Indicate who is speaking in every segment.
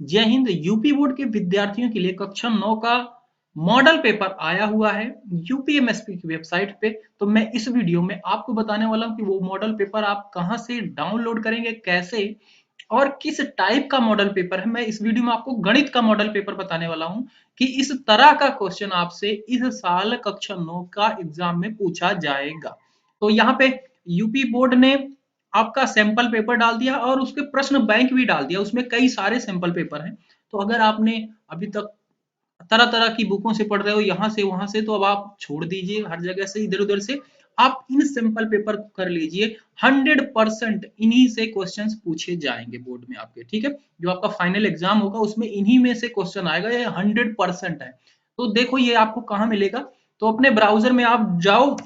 Speaker 1: जय Hind. UP board के विद्यार्थियों के लिए कक्षा 9 का मॉडल पेपर आया हुआ है यूपीएमएसपी की वेबसाइट पे। तो मैं इस वीडियो में आपको बताने वाला हूं कि वो मॉडल पेपर आप कहां से डाउनलोड करेंगे, कैसे और किस टाइप का मॉडल पेपर है। मैं इस वीडियो में आपको गणित का मॉडल पेपर बताने वाला हूं कि इस तरह का क्वेश्चन आपसे इस साल कक्षा 9 का एग्जाम में पूछा जाएगा। तो यहाँ पे यूपी बोर्ड ने आपका सैंपल पेपर डाल दिया और उसके प्रश्न बैंक भी डाल दिया, उसमें कई सारे सैंपल पेपर हैं। तो अगर आपने अभी तक तरह तरह की बुकों से पढ़ रहे हो यहाँ से वहां से, तो अब आप छोड़ दीजिए, हर जगह से इधर उधर से आप इन सिंपल पेपर को कर लीजिए। 100% इन्हीं से क्वेश्चंस पूछे जाएंगे बोर्ड में आपके, ठीक है। जो आपका फाइनल एग्जाम होगा उसमें इन्हीं में से क्वेश्चन आएगा, ये 100% है। तो देखो ये आपको कहाँ मिलेगा। तो अपने ब्राउजर में आप जाओ,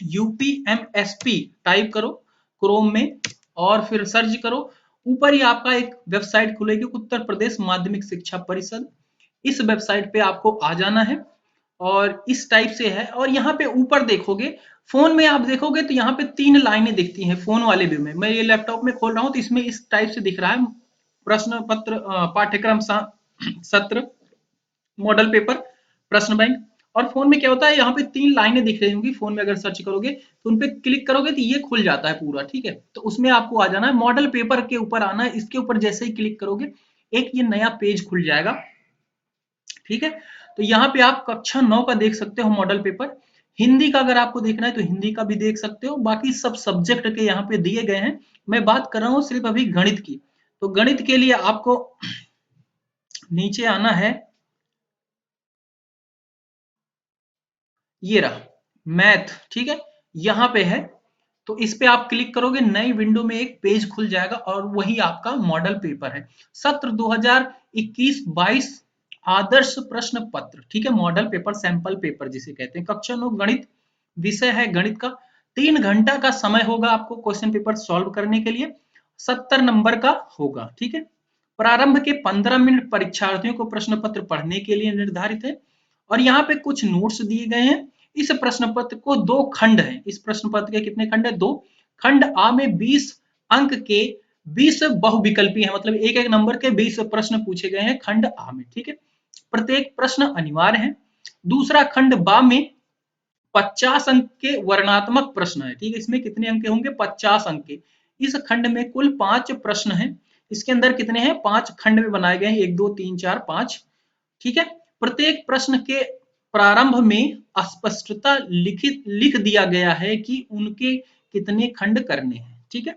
Speaker 1: यूपीएमएसपी टाइप करो क्रोम में और फिर सर्च करो। ऊपर ही आपका एक वेबसाइट खुलेगी, उत्तर प्रदेश माध्यमिक शिक्षा परिषद। इस वेबसाइट पे आपको आ जाना है और इस टाइप से है। और यहाँ पे ऊपर देखोगे, फोन में आप देखोगे तो यहाँ पे 3 लाइनें दिखती हैं फोन वाले व्यू में। मैं ये लैपटॉप में खोल रहा हूँ तो इसमें इस टाइप से दिख रहा है, प्रश्न पत्र पाठ्यक्रम सत्र मॉडल पेपर प्रश्न बैंक। और फोन में क्या होता है, यहाँ पे 3 लाइनें दिख रही होंगी, फोन में अगर सर्च करोगे तो उन पे क्लिक करोगे तो ये खुल जाता है पूरा, ठीक है। तो उसमें आपको आ जाना है, मॉडल पेपर के ऊपर आना है। इसके ऊपर जैसे ही क्लिक करोगे एक ये नया पेज खुल जाएगा, ठीक है। तो यहाँ पे आप कक्षा 9 का देख सकते हो मॉडल पेपर। हिंदी का अगर आपको देखना है तो हिंदी का भी देख सकते हो, बाकी सब सब्जेक्ट के यहाँ पे दिए गए हैं। मैं बात कर रहा हूँ सिर्फ अभी गणित की। तो गणित के लिए आपको नीचे आना है, ये रहा मैथ, ठीक है, यहाँ पे है। तो इस पे आप क्लिक करोगे, नई विंडो में एक पेज खुल जाएगा और वही आपका मॉडल पेपर है। सत्र 2021-22 आदर्श प्रश्न पत्र, ठीक है, मॉडल पेपर सैंपल पेपर जिसे कहते हैं। कक्षा 9 गणित विषय है गणित का। 3 घंटा का समय होगा आपको क्वेश्चन पेपर सॉल्व करने के लिए। 70 नंबर का होगा, ठीक है। प्रारंभ के 15 मिनट परीक्षार्थियों को प्रश्न पत्र पढ़ने के लिए निर्धारित है। और यहाँ पे कुछ नोट्स दिए गए हैं। इस प्रश्न पत्र को 2 खंड हैं। इस प्रश्न पत्र के कितने खंड है? 2 खंड। आ में 20 अंक के 20 बहुविकल्पी हैं, मतलब एक एक नंबर के 20 प्रश्न पूछे गए हैं खंड आ में, ठीक है। प्रत्येक प्रश्न अनिवार्य है। दूसरा खंड बा में 50 अंक के वर्णात्मक प्रश्न है, ठीक है। इसमें कितने अंक होंगे? 50 अंक के। इस खंड में कुल 5 प्रश्न हैं। इसके अंदर कितने हैं? 5 खंड में बनाए गए हैं, 1 2 3 4 5, ठीक है। प्रत्येक प्रश्न के प्रारंभ में स्पष्टता लिख दिया गया है कि उनके कितने खंड करने हैं, ठीक है।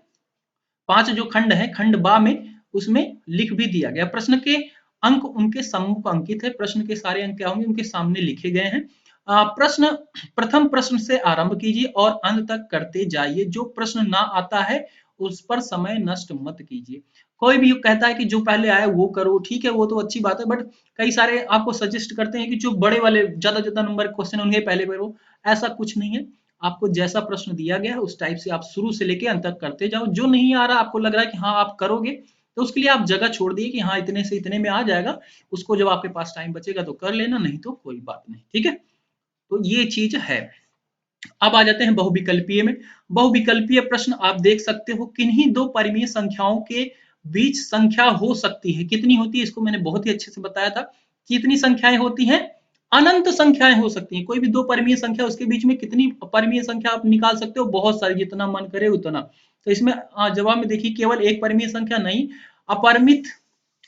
Speaker 1: 5 जो खंड है खंड बा में, उसमें लिख भी दिया गया। प्रश्न के अंक उनके सम्मुख अंकित है। प्रश्न के सारे अंक क्या होंगे? उनके सामने लिखे गए हैं। प्रश्न प्रथम प्रश्न से आरंभ कीजिए और अंत तक करते जाइए। जो प्रश्न ना आता है उस पर समय नष्ट मत कीजिए। कोई भी कहता है कि जो पहले आया वो करो, ठीक है, वो तो अच्छी बात है, बट कई सारे आपको सजेस्ट करते हैं कि जो बड़े वाले ज्यादा ज्यादा नंबर के क्वेश्चन उन्हें पहले करो। ऐसा कुछ नहीं है। आपको जैसा प्रश्न दिया गया है उस टाइप से आप शुरू से लेके अंत तक करते जाओ। जो नहीं आ रहा, आपको लग रहा है कि हाँ आप करोगे, तो उसके लिए आप जगह छोड़ दिए कि हाँ इतने से इतने में आ जाएगा। उसको जब आपके पास टाइम बचेगा तो कर लेना, नहीं तो कोई बात नहीं, ठीक है। तो ये चीज है। अब आ जाते हैं बहुविकल्पीय में। बहुविकल्पीय प्रश्न आप देख सकते हो, किन्हीं दो परिमेय संख्याओं के बीच संख्या हो सकती है। कितनी होती है? इसको मैंने बहुत ही अच्छे से बताया था। कितनी संख्याएं होती हैं? अनंत संख्याएं हो सकती हैं। कोई भी दो परिमेय संख्या, उसके बीच में कितनी परिमेय संख्या आप निकाल सकते हो? बहुत सारी, जितना मन करे उतना। तो इसमें जवाब में देखिए, केवल एक परिमेय संख्या नहीं, अपरिमित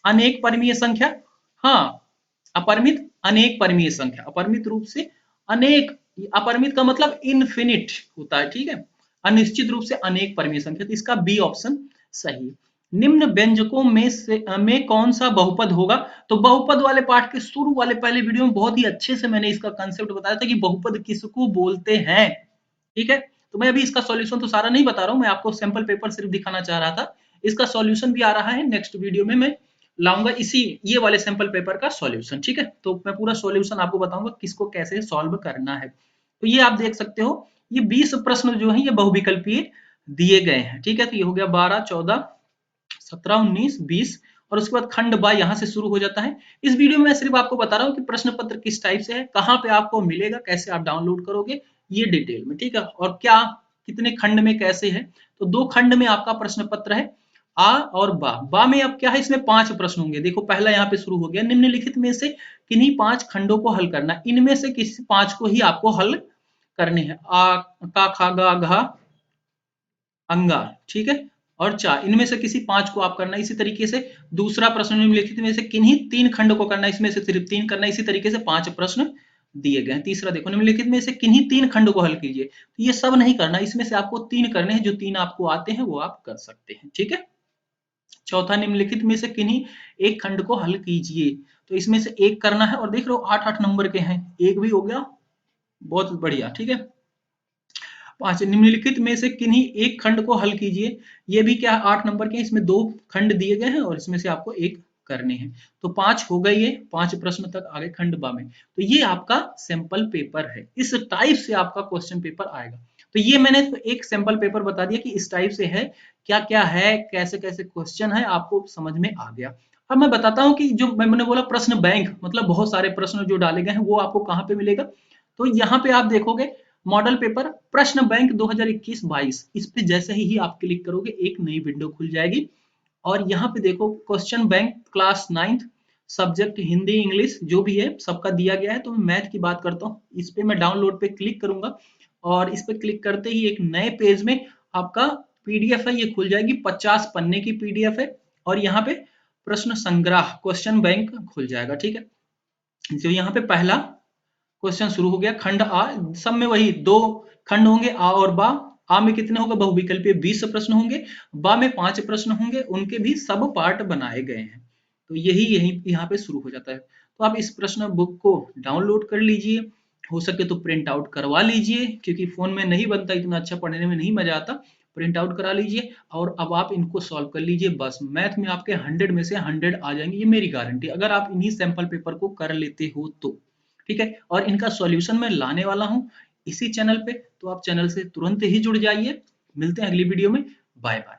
Speaker 1: अनेक परिमेय संख्या। हाँ, अपरिमित अनेक परिमेय संख्या, अपरिमित रूप से अनेक। अपरिमित का मतलब इनफिनिट होता है, ठीक है। अनिश्चित रूप से अनेक परिमेय संख्या, तो इसका बी ऑप्शन सही है। निम्न व्यंजकों में कौन सा बहुपद होगा? तो बहुपद वाले पाठ के शुरू वाले पहले वीडियो में बहुत ही अच्छे से मैंने इसका कंसेप्ट बताया था कि बहुपद किसको बोलते हैं, ठीक है। तो मैं अभी इसका सॉल्यूशन तो सारा नहीं बता रहा हूं, मैं आपको सैंपल पेपर सिर्फ दिखाना चाह रहा था। इसका सॉल्यूशन भी आ रहा है नेक्स्ट वीडियो में, मैं लाऊंगा इसी ये वाले सैंपल पेपर का सॉल्यूशन, ठीक है। तो मैं पूरा सॉल्यूशन आपको बताऊंगा किसको कैसे सॉल्व करना है। तो ये आप देख सकते हो, ये 20 प्रश्न जो है ये बहुविकल्पीय दिए गए हैं, ठीक है। तो ये हो गया 12 14 17 19 20, और उसके बाद खंड बा यहाँ से शुरू हो जाता है। इस वीडियो में मैं सिर्फ आपको बता रहा हूँ कि प्रश्न पत्र किस टाइप से है, कहाँ पे आपको मिलेगा, कैसे आप डाउनलोड करोगे, ये डिटेल में, ठीक है। और क्या कितने खंड में कैसे है? तो 2 खंड में आपका प्रश्न पत्र है। आ और बा में अब क्या है, इसमें 5 प्रश्न होंगे। देखो पहला यहाँ पे शुरू हो गया, निम्नलिखित में से किन्हीं 5 खंडों को हल करना। इनमें से किसी 5 को ही आपको हल करने हैं। आ, का, खा, गा, घा, अंगा, ठीक है, और चा, इनमें से किसी 5 को आप करना। इसी तरीके से दूसरा प्रश्न, निम्नलिखित में से किन्हीं 3 खंड को करना, इसमें से सिर्फ 3 करना। इसी तरीके से 5 प्रश्न दिए गए हैं। तीसरा देखो, निम्नलिखित में से किन्हीं 3 खंड को हल कीजिए। तो ये सब नहीं करना, इसमें से आपको 3 करने हैं। जो 3 आपको आते हैं वो आप कर सकते हैं, ठीक है। चौथा, निम्नलिखित में से किन्हीं एक खंड को हल कीजिए। तो इसमें से एक करना है, और देख लो 8-8 नंबर के हैं, एक भी हो गया, बहुत बढ़िया, ठीक है। 5, निम्नलिखित में से किन्हीं एक खंड को हल कीजिए। ये भी क्या, 8 नंबर के, इसमें 2 खंड दिए गए हैं और इसमें से आपको एक करने हैं। तो 5 हो गई है, 5 प्रश्न तक आगे खंड बा में। तो ये आपका सैंपल पेपर है। इस टाइप से आपका क्वेश्चन पेपर आएगा। तो ये मैंने तो एक सैंपल पेपर बता दिया कि इस टाइप से है, क्या क्या है, कैसे कैसे क्वेश्चन है, आपको समझ में आ गया। अब मैं बताता हूँ कि जो मैंने बोला प्रश्न बैंक, मतलब बहुत सारे प्रश्न जो डाले गए हैं वो आपको कहाँ पे मिलेगा। तो यहाँ पे आप देखोगे मॉडल पेपर प्रश्न बैंक 2021-22, इस पे जैसे ही आप क्लिक करोगे एक नई विंडो खुल जाएगी। और यहाँ पे देखो question bank class 9th, subject Hindi English जो भी है सबका दिया गया है। तो मैं मैथ की बात करता हूँ, इस पे मैं डाउनलोड पे क्लिक करूंगा और इस पे क्लिक करते ही एक नए पेज में आपका पीडीएफ है, ये खुल जाएगी। 50 पन्ने की पीडीएफ है और यहाँ पे प्रश्न संग्रह क्वेश्चन बैंक खुल जाएगा, ठीक है। तो यहाँ पे पहला क्वेश्चन शुरू हो गया, खंड आ, सब में वही 2 खंड होंगे, आ और बा। आ में कितने होंगे, बहुविकल्पीय 20 प्रश्न होंगे। बा में 5 प्रश्न होंगे, उनके भी सब पार्ट बनाए गए हैं। तो यही यही यहाँ पे शुरू हो जाता है। तो आप इस प्रश्न बुक को डाउनलोड कर लीजिए, हो सके तो प्रिंट आउट करवा लीजिए, क्योंकि फोन में नहीं बनता, इतना अच्छा पढ़ने में नहीं मजा आता। प्रिंट आउट करा लीजिए और अब आप इनको सॉल्व कर लीजिए। बस मैथ में आपके 100 में से 100 आ जाएंगे, ये मेरी गारंटी, अगर आप इन्हीं सैंपल पेपर को कर लेते हो तो, ठीक है। और इनका सॉल्यूशन मैं लाने वाला हूं इसी चैनल पे, तो आप चैनल से तुरंत ही जुड़ जाइए। मिलते हैं अगली वीडियो में, बाय बाय।